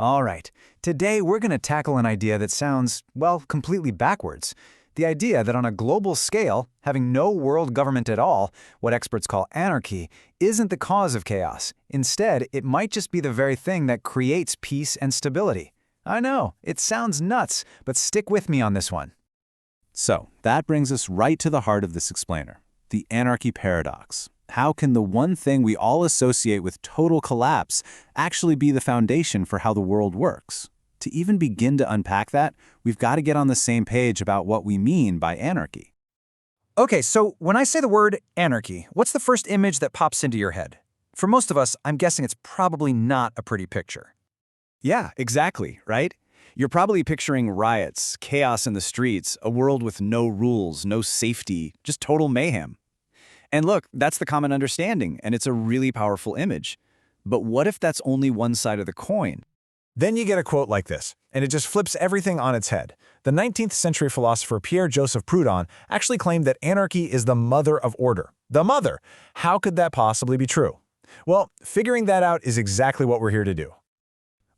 All right, today we're going to tackle an idea that sounds, well, completely backwards. The idea that on a global scale, having no world government at all, what experts call anarchy, isn't the cause of chaos. Instead, it might just be the very thing that creates peace and stability. I know, it sounds nuts, but stick with me on this one. So, that brings us right to the heart of this explainer, the anarchy paradox. How can the one thing we all associate with total collapse actually be the foundation for how the world works? To even begin to unpack that, we've got to get on the same page about what we mean by anarchy. Okay, so when I say the word anarchy, what's the first image that pops into your head? For most of us, I'm guessing it's probably not a pretty picture. Yeah, exactly, right? You're probably picturing riots, chaos in the streets, a world with no rules, no safety, just total mayhem. And look, that's the common understanding, and it's a really powerful image. But what if that's only one side of the coin? Then you get a quote like this, and it just flips everything on its head. The 19th century philosopher Pierre-Joseph Proudhon actually claimed that anarchy is the mother of order. The mother! How could that possibly be true? Well, figuring that out is exactly what we're here to do.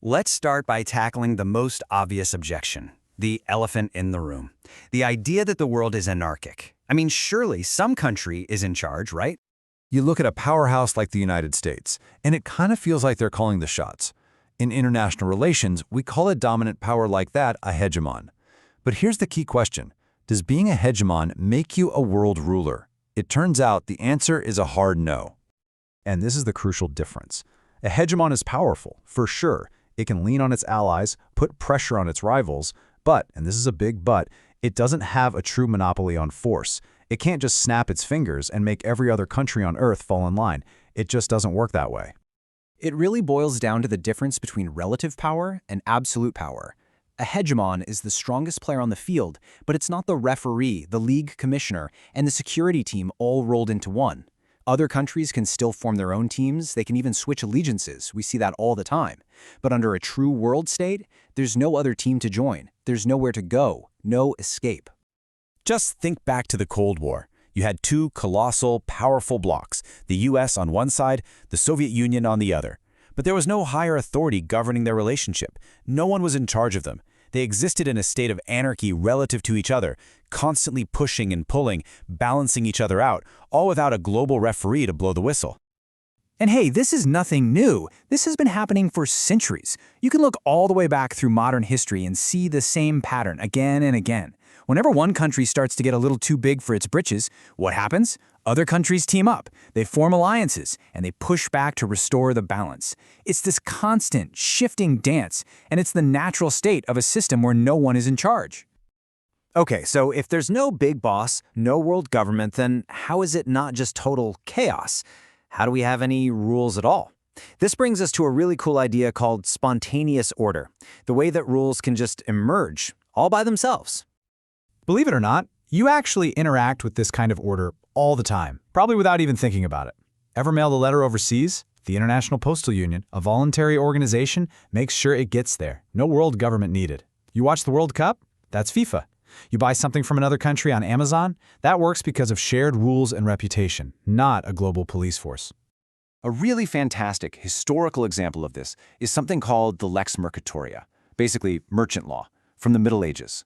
Let's start by tackling the most obvious objection, the elephant in the room. The idea that the world is anarchic. I mean, surely some country is in charge, right? You look at a powerhouse like the United States, and it kind of feels like they're calling the shots. In international relations, we call a dominant power like that a hegemon. But here's the key question. Does being a hegemon make you a world ruler? It turns out the answer is a hard no. And this is the crucial difference. A hegemon is powerful, for sure. It can lean on its allies, put pressure on its rivals, but, and this is a big but, it doesn't have a true monopoly on force. It can't just snap its fingers and make every other country on Earth fall in line. It just doesn't work that way. It really boils down to the difference between relative power and absolute power. A hegemon is the strongest player on the field, but it's not the referee, the league commissioner, and the security team all rolled into one. Other countries can still form their own teams, they can even switch allegiances, we see that all the time. But under a true world state, there's no other team to join, there's nowhere to go, no escape. Just think back to the Cold War. You had two colossal, powerful blocs, the US on one side, the Soviet Union on the other. But there was no higher authority governing their relationship. No one was in charge of them. They existed in a state of anarchy relative to each other, constantly pushing and pulling, balancing each other out, all without a global referee to blow the whistle. And hey, this is nothing new. This has been happening for centuries. You can look all the way back through modern history and see the same pattern again and again. Whenever one country starts to get a little too big for its britches, what happens? Other countries team up, they form alliances, and they push back to restore the balance. It's this constant, shifting dance, and it's the natural state of a system where no one is in charge. Okay, so if there's no big boss, no world government, then how is it not just total chaos? How do we have any rules at all? This brings us to a really cool idea called spontaneous order, the way that rules can just emerge, all by themselves. Believe it or not, you actually interact with this kind of order all the time, probably without even thinking about it. Ever mailed a letter overseas? The International Postal Union, a voluntary organization, makes sure it gets there. No world government needed. You watch the World Cup? That's FIFA. You buy something from another country on Amazon? That works because of shared rules and reputation, not a global police force. A really fantastic historical example of this is something called the Lex Mercatoria, basically merchant law, from the Middle Ages.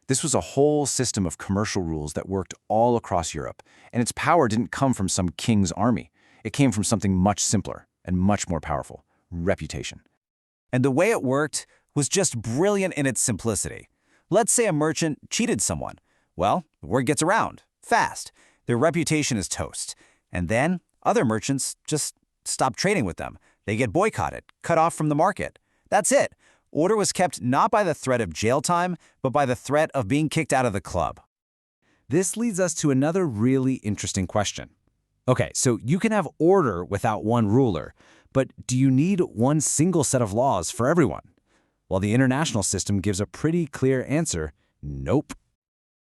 This was a whole system of commercial rules that worked all across Europe, and its power didn't come from some king's army. It came from something much simpler and much more powerful, reputation. And the way it worked was just brilliant in its simplicity. Let's say a merchant cheated someone. Well, the word gets around, fast. Their reputation is toast. And then other merchants just stop trading with them. They get boycotted, cut off from the market. That's it. Order was kept not by the threat of jail time, but by the threat of being kicked out of the club. This leads us to another really interesting question. Okay, so you can have order without one ruler, but do you need one single set of laws for everyone? Well, the international system gives a pretty clear answer, nope.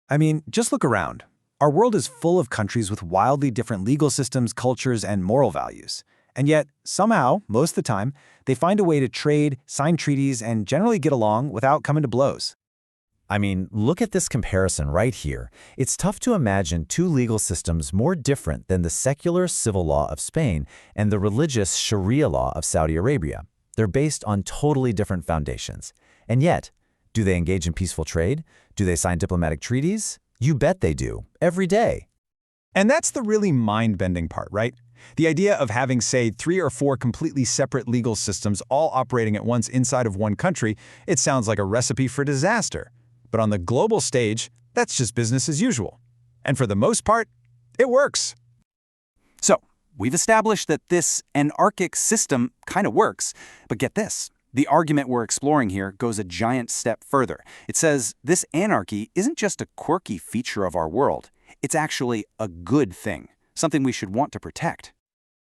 I mean, just look around. Our world is full of countries with wildly different legal systems, cultures, and moral values. And yet, somehow, most of the time, they find a way to trade, sign treaties, and generally get along without coming to blows. I mean, look at this comparison right here. It's tough to imagine two legal systems more different than the secular civil law of Spain and the religious Sharia law of Saudi Arabia. They're based on totally different foundations. And yet, do they engage in peaceful trade? Do they sign diplomatic treaties? You bet they do, every day. And that's the really mind-bending part, right? The idea of having, say, 3 or 4 completely separate legal systems all operating at once inside of one country, it sounds like a recipe for disaster. But on the global stage, that's just business as usual. And for the most part, it works. So, we've established that this anarchic system kind of works, but get this. The argument we're exploring here goes a giant step further. It says this anarchy isn't just a quirky feature of our world. It's actually a good thing, something we should want to protect.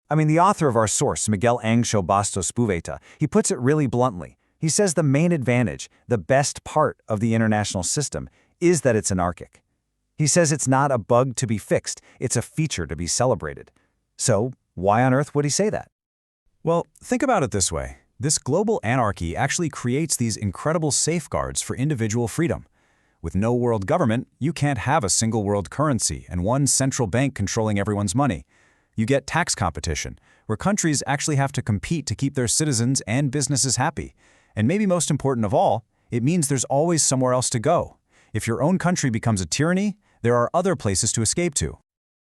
I mean, the author of our source, Miguel Angel Bastos Buveta, he puts it really bluntly. He says the main advantage, the best part of the international system, is that it's anarchic. He says it's not a bug to be fixed, it's a feature to be celebrated. So, why on earth would he say that? Well, think about it this way. This global anarchy actually creates these incredible safeguards for individual freedom. With no world government, you can't have a single world currency and one central bank controlling everyone's money. You get tax competition, where countries actually have to compete to keep their citizens and businesses happy. And maybe most important of all, it means there's always somewhere else to go. If your own country becomes a tyranny, there are other places to escape to.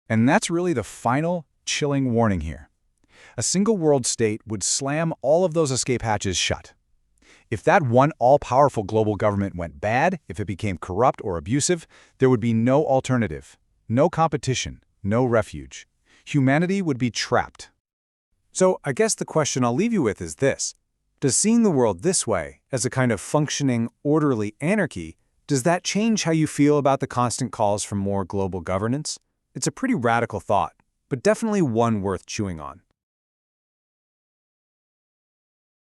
And that's really the final, chilling warning here. A single world state would slam all of those escape hatches shut. If that one all-powerful global government went bad, if it became corrupt or abusive, there would be no alternative, no competition, no refuge. Humanity would be trapped. So I guess the question I'll leave you with is this. Does seeing the world this way, as a kind of functioning, orderly anarchy, does that change how you feel about the constant calls for more global governance? It's a pretty radical thought, but definitely one worth chewing on.